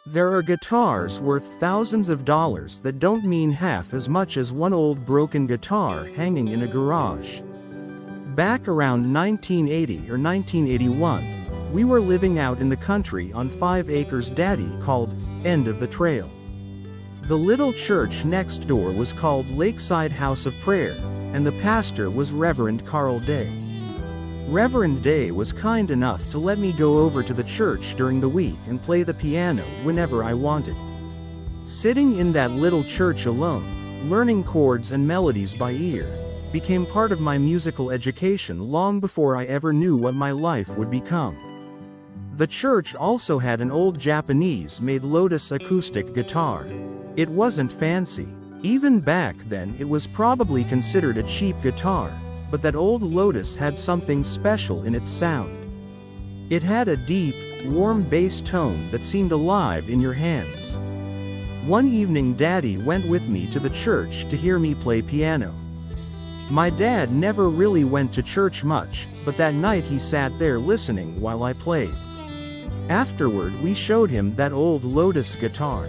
There are guitars worth thousands of dollars that don't mean half as much as one old broken guitar hanging in a garage. Back around 1980 or 1981, we were living out in the country on 5 acres Daddy called End of the Trail. The little church next door was called Lakeside House of Prayer, and the pastor was Reverend Carl Day. Reverend Day was kind enough to let me go over to the church during the week and play the piano whenever I wanted. Sitting in that little church alone, learning chords and melodies by ear, became part of my musical education long before I ever knew what my life would become. The church also had an old Japanese-made Lotus acoustic guitar. It wasn't fancy. Even back then it was probably considered a cheap guitar, but that old Lotus had something special in its sound. It had a deep, warm bass tone that seemed alive in your hands. One evening Daddy went with me to the church to hear me play piano. My dad never really went to church much, but that night he sat there listening while I played. Afterward we showed him that old Lotus guitar.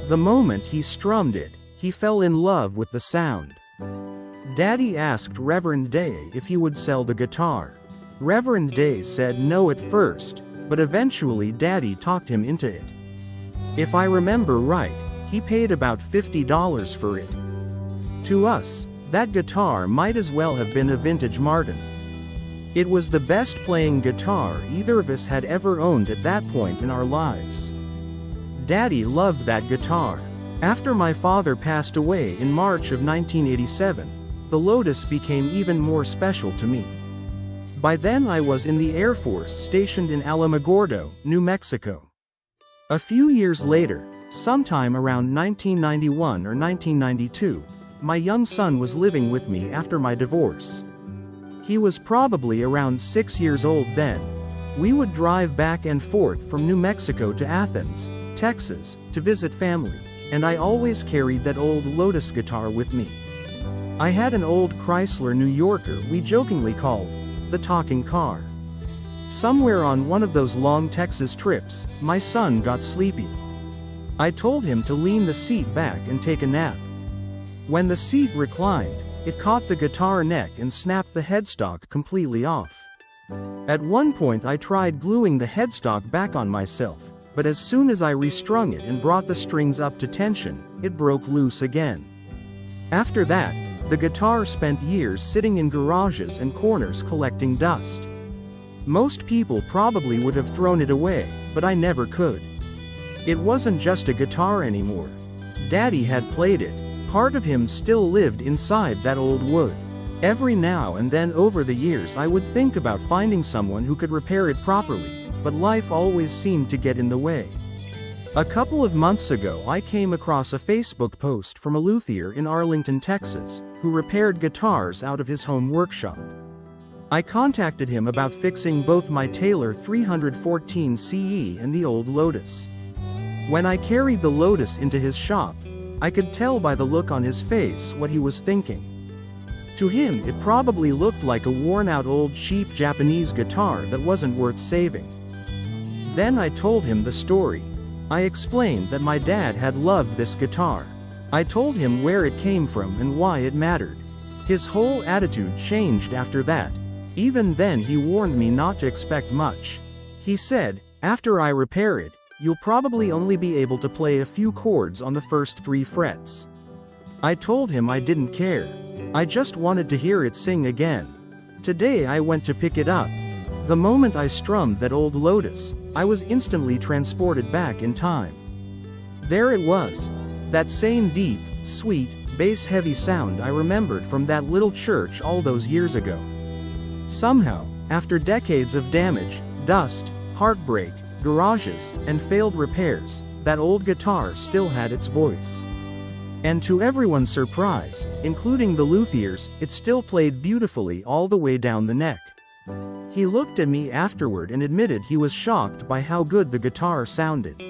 The moment he strummed it, he fell in love with the sound. Daddy asked Reverend Day if he would sell the guitar. Reverend Day said no at first, but eventually Daddy talked him into it. If I remember right, he paid about $50 for it. To us, that guitar might as well have been a vintage Martin. It was the best playing guitar either of us had ever owned at that point in our lives. Daddy loved that guitar. After my father passed away in March of 1987, the Lotus became even more special to me. By then I was in the Air Force stationed in Alamogordo, New Mexico. A few years later, sometime around 1991 or 1992, my young son was living with me after my divorce. He was probably around 6 years old then. We would drive back and forth from New Mexico to Athens, Texas, to visit family, and I always carried that old Lotus guitar with me. I had an old Chrysler New Yorker we jokingly called the talking car. Somewhere on one of those long Texas trips, my son got sleepy. I told him to lean the seat back and take a nap. When the seat reclined, it caught the guitar neck and snapped the headstock completely off. At one point I tried gluing the headstock back on myself, but as soon as I restrung it and brought the strings up to tension, it broke loose again. After that, the guitar spent years sitting in garages and corners collecting dust. Most people probably would have thrown it away, but I never could. It wasn't just a guitar anymore. Daddy had played it. Part of him still lived inside that old wood. Every now and then over the years I would think about finding someone who could repair it properly, but life always seemed to get in the way. A couple of months ago I came across a Facebook post from a luthier in Arlington, Texas, who repaired guitars out of his home workshop. I contacted him about fixing both my Taylor 314 CE and the old Lotus. When I carried the Lotus into his shop, I could tell by the look on his face what he was thinking. To him it probably looked like a worn-out old cheap Japanese guitar that wasn't worth saving. Then I told him the story. I explained that my dad had loved this guitar. I told him where it came from and why it mattered. His whole attitude changed after that. Even then he warned me not to expect much. He said, "After I repair it, you'll probably only be able to play a few chords on the first 3 frets. I told him I didn't care. I just wanted to hear it sing again. Today I went to pick it up. The moment I strummed that old Lotus, I was instantly transported back in time. There it was. That same deep, sweet, bass-heavy sound I remembered from that little church all those years ago. Somehow, after decades of damage, dust, heartbreak, garages, and failed repairs, that old guitar still had its voice. And to everyone's surprise, including the luthiers, it still played beautifully all the way down the neck." He looked at me afterward and admitted he was shocked by how good the guitar sounded.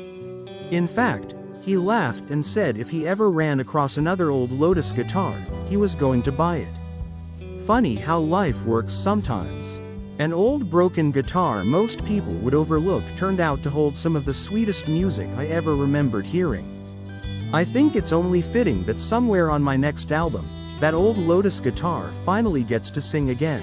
In fact, he laughed and said if he ever ran across another old Lotus guitar, he was going to buy it. Funny how life works sometimes. An old broken guitar most people would overlook turned out to hold some of the sweetest music I ever remembered hearing. I think it's only fitting that somewhere on my next album, that old Lotus guitar finally gets to sing again.